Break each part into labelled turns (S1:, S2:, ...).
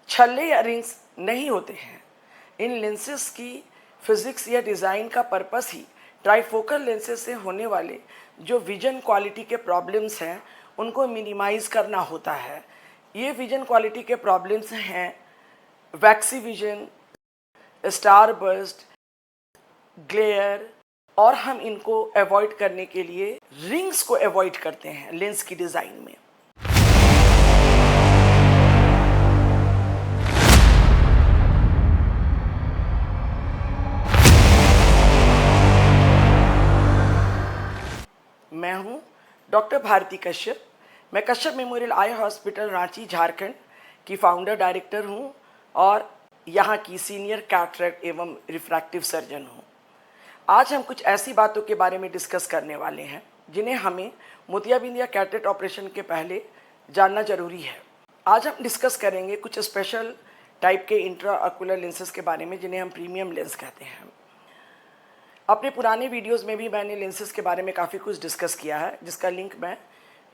S1: छल्ले या रिंग्स नहीं होते हैं। इन लेंसेज की फिजिक्स या डिज़ाइन का पर्पस ही ट्राइफोकल लेंसेज से होने वाले जो विजन क्वालिटी के प्रॉब्लम्स हैं उनको मिनिमाइज़ करना होता है। ये विजन क्वालिटी के प्रॉब्लम्स हैं वैक्सी विजन, स्टार बर्स्ट, ग्लेयर, और हम इनको अवॉइड करने के लिए रिंग्स को अवॉइड करते हैं लेंस की डिज़ाइन में। मैं हूं डॉक्टर भारती कश्यप। मैं Kashyap memorial eye hospital Ranchi Jharkhand की फाउंडर डायरेक्टर हूं और यहां की सीनियर कैटरेक्ट एवं रिफ्रैक्टिव सर्जन हूं। आज हम कुछ ऐसी बातों के बारे में डिस्कस करने वाले हैं जिन्हें हमें मोतियाबिंद या कैटरेक्ट ऑपरेशन के पहले जानना जरूरी है। आज हम डिस्कस करेंगे कुछ स्पेशल टाइप के इंट्रा ऑक्यूलर लेंसेज के बारे में जिन्हें हम प्रीमियम लेंस कहते हैं। अपने पुराने वीडियोस में भी मैंने लेंसेज के बारे में काफ़ी कुछ डिस्कस किया है, जिसका लिंक मैं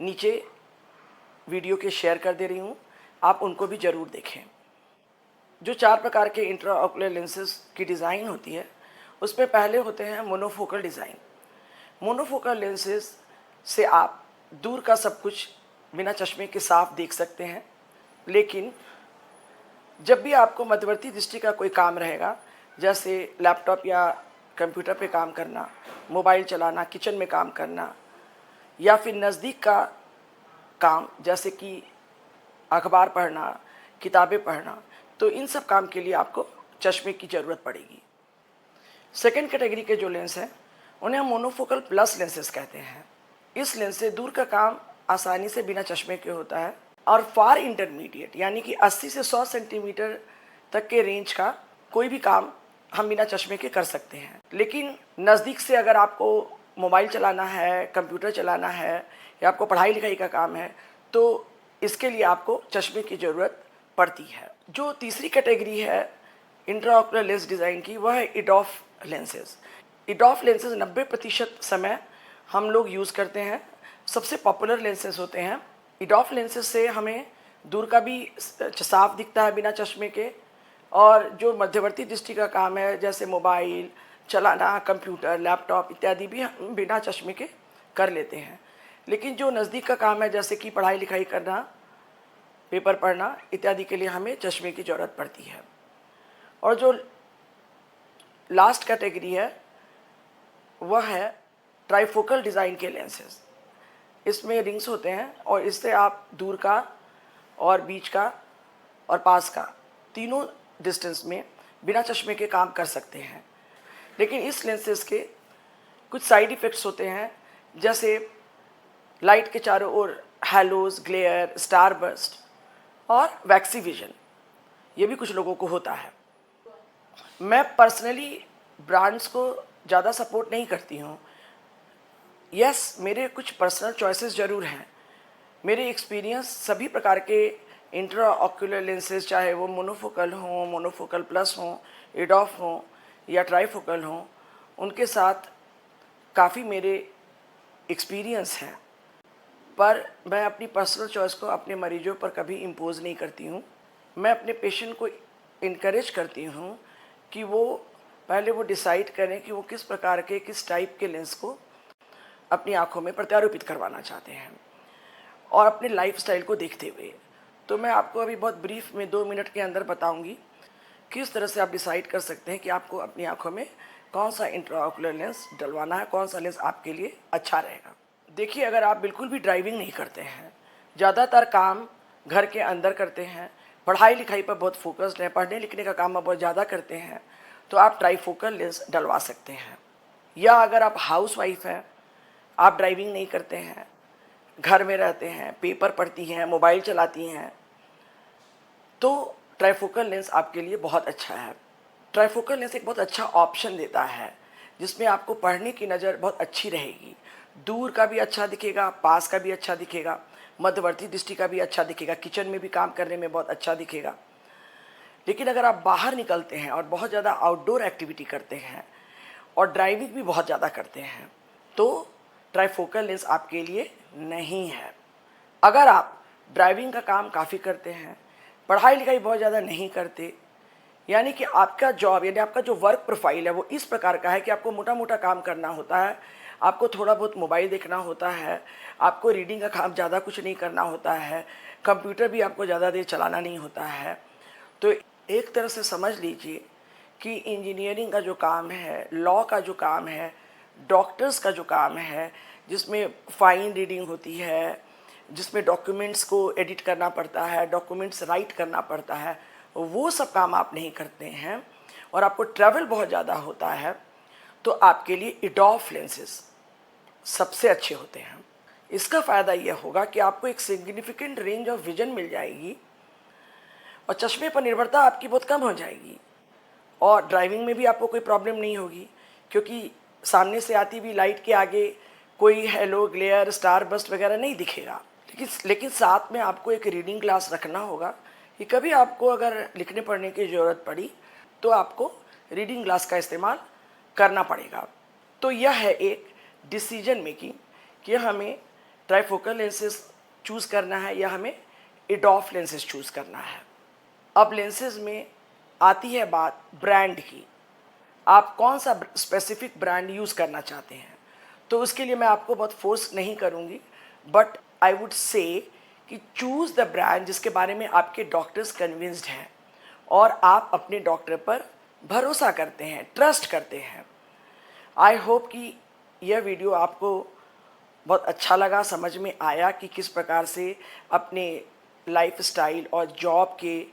S1: नीचे वीडियो के शेयर कर दे रही हूँ, आप उनको भी ज़रूर देखें। जो 4 प्रकार के इंट्रा ऑक्यूलर लेंसेज की डिज़ाइन होती है उसमें पहले होते हैं मोनोफोकल डिज़ाइन। मोनोफोकल लेंसेज से आप दूर का सब कुछ बिना चश्मे के साफ देख सकते हैं, लेकिन जब भी आपको मध्यवर्ती दृष्टि का कोई काम रहेगा, जैसे लैपटॉप या कंप्यूटर पे काम करना, मोबाइल चलाना, किचन में काम करना, या फिर नज़दीक का काम जैसे कि अखबार पढ़ना, किताबें पढ़ना, तो इन सब काम के लिए आपको चश्मे की ज़रूरत पड़ेगी। सेकेंड कैटेगरी के जो लेंस हैं उन्हें हम मोनोफोकल प्लस लेंसेज कहते हैं। इस लेंस से दूर का काम आसानी से बिना चश्मे के होता है और फार इंटरमीडिएट यानी कि 80 से 100 सेंटीमीटर तक के रेंज का कोई भी काम हम बिना चश्मे के कर सकते हैं। लेकिन नज़दीक से अगर आपको मोबाइल चलाना है, कंप्यूटर चलाना है या आपको पढ़ाई लिखाई का काम है, तो इसके लिए आपको चश्मे की ज़रूरत पड़ती है। जो तीसरी कैटेगरी है इंट्राऑक्यूलर लेंस डिज़ाइन की, वह है इडॉफ लेंसेज। इडॉफ लेंसेज 90% समय हम लोग यूज़ करते हैं, सबसे पॉपुलर लेंसेज होते हैं। इडॉफ लेंसेज से हमें दूर का भी साफ दिखता है बिना चश्मे के, और जो मध्यवर्ती दृष्टि का काम है जैसे मोबाइल चलाना, कंप्यूटर, लैपटॉप इत्यादि भी हम बिना चश्मे के कर लेते हैं। लेकिन जो नज़दीक का काम है जैसे कि पढ़ाई लिखाई करना, पेपर पढ़ना इत्यादि के लिए हमें चश्मे की ज़रूरत पड़ती है। और जो लास्ट कैटेगरी है वह है ट्राइफोकल डिज़ाइन के लेंसेज। इसमें रिंग्स होते हैं और इससे आप दूर का और बीच का और पास का तीनों डिस्टेंस में बिना चश्मे के काम कर सकते हैं। लेकिन इस लेंसेज के कुछ साइड इफ़ेक्ट्स होते हैं, जैसे लाइट के चारों ओर हैलोज, ग्लेयर, स्टार बर्स्ट और वैक्सी विजन, ये भी कुछ लोगों को होता है। मैं पर्सनली ब्रांड्स को ज़्यादा सपोर्ट नहीं करती हूँ। यस, मेरे कुछ पर्सनल चॉइसेस ज़रूर हैं। मेरे एक्सपीरियंस सभी प्रकार के इंट्रा ऑक्यूलर लेंसेज, चाहे वो मोनोफोकल हों, मोनोफोकल प्लस हों, इडॉफ हों या ट्राइफोकल हों, उनके साथ काफ़ी मेरे एक्सपीरियंस हैं। पर मैं अपनी पर्सनल चॉइस को अपने मरीजों पर कभी इम्पोज नहीं करती हूँ। मैं अपने पेशेंट को इनकरेज करती हूँ कि वो पहले वो डिसाइड करें कि वो किस प्रकार के, किस टाइप के लेंस को अपनी आँखों में प्रत्यारोपित करवाना चाहते हैं, और अपने लाइफस्टाइल को देखते हुए। तो मैं आपको अभी बहुत ब्रीफ में 2 मिनट के अंदर बताऊंगी किस तरह से आप डिसाइड कर सकते हैं कि आपको अपनी आंखों में कौन सा इंट्राऑक्यूलर लेंस डलवाना है, कौन सा लेंस आपके लिए अच्छा रहेगा। देखिए, अगर आप बिल्कुल भी ड्राइविंग नहीं करते हैं, ज़्यादातर काम घर के अंदर करते हैं, पढ़ाई लिखाई पर बहुत फोकस्ड है, पढ़ने लिखने का काम आप बहुत ज़्यादा करते हैं, तो आप ट्राइफोकल लेंस डलवा सकते हैं। या अगर आप हाउस वाइफ हैं, आप ड्राइविंग नहीं करते हैं, घर में रहते हैं, पेपर पढ़ती हैं, मोबाइल चलाती हैं, तो ट्राइफोकल लेंस आपके लिए बहुत अच्छा है। ट्राइफोकल लेंस एक बहुत अच्छा ऑप्शन देता है जिसमें आपको पढ़ने की नज़र बहुत अच्छी रहेगी, दूर का भी अच्छा दिखेगा, पास का भी अच्छा दिखेगा, मध्यवर्ती दृष्टि का भी अच्छा दिखेगा, किचन में भी काम करने में बहुत अच्छा दिखेगा। लेकिन अगर आप बाहर निकलते हैं और बहुत ज़्यादा आउटडोर एक्टिविटी करते हैं और ड्राइविंग भी बहुत ज़्यादा करते हैं, तो ट्राइफोकल लेंस आपके लिए नहीं है। अगर आप ड्राइविंग का काम काफ़ी करते हैं, पढ़ाई लिखाई बहुत ज़्यादा नहीं करते, यानी कि आपका जॉब यानी आपका जो वर्क प्रोफाइल है वो इस प्रकार का है कि आपको मोटा मोटा काम करना होता है, आपको थोड़ा बहुत मोबाइल देखना होता है, आपको रीडिंग का काम ज़्यादा कुछ नहीं करना होता है, कंप्यूटर भी आपको ज़्यादा देर चलाना नहीं होता है। तो एक तरह से समझ लीजिए कि इंजीनियरिंग का जो काम है, लॉ का जो काम है, डॉक्टर्स का जो काम है, जिसमें फाइन रीडिंग होती है, जिसमें डॉक्यूमेंट्स को एडिट करना पड़ता है, डॉक्यूमेंट्स राइट करना पड़ता है, वो सब काम आप नहीं करते हैं और आपको ट्रैवल बहुत ज़्यादा होता है, तो आपके लिए एडोफ लेंसेज सबसे अच्छे होते हैं। इसका फ़ायदा यह होगा कि आपको एक सिग्निफिकेंट रेंज ऑफ विजन मिल जाएगी और चश्मे पर निर्भरता आपकी बहुत कम हो जाएगी और ड्राइविंग में भी आपको कोई प्रॉब्लम नहीं होगी, क्योंकि सामने से आती हुई लाइट के आगे कोई हेलो, ग्लेयर, स्टार बस्ट वगैरह नहीं दिखेगा। लेकिन साथ में आपको एक रीडिंग ग्लास रखना होगा कि कभी आपको अगर लिखने पढ़ने की ज़रूरत पड़ी तो आपको रीडिंग ग्लास का इस्तेमाल करना पड़ेगा। तो यह है एक डिसीजन मेकिंग कि हमें ट्राइफोकल लेंसेज चूज़ करना है या हमें एडोफ लेंसेज चूज़ करना है। अब लेंसेज में आती है बात ब्रांड की, आप कौन सा स्पेसिफिक ब्रांड यूज़ करना चाहते हैं। तो उसके लिए मैं आपको बहुत फोर्स नहीं करूँगी, बट आई वुड से कि चूज़ द ब्रांड जिसके बारे में आपके डॉक्टर्स कन्विंस्ड हैं और आप अपने डॉक्टर पर भरोसा करते हैं, ट्रस्ट करते हैं। आई होप कि यह वीडियो आपको बहुत अच्छा लगा, समझ में आया कि किस प्रकार से अपने लाइफस्टाइल और जॉब के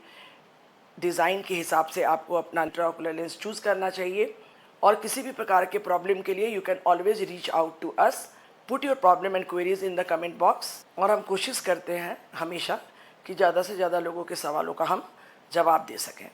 S1: डिज़ाइन के हिसाब से आपको अपना इंट्राओकुलर लेंस चूज़ करना चाहिए। और किसी भी प्रकार के प्रॉब्लम के लिए you can always reach out to us, put your problem and queries in the comment box. और हम कोशिश करते हैं हमेशा कि ज़्यादा से ज़्यादा लोगों के सवालों का हम जवाब दे सकें।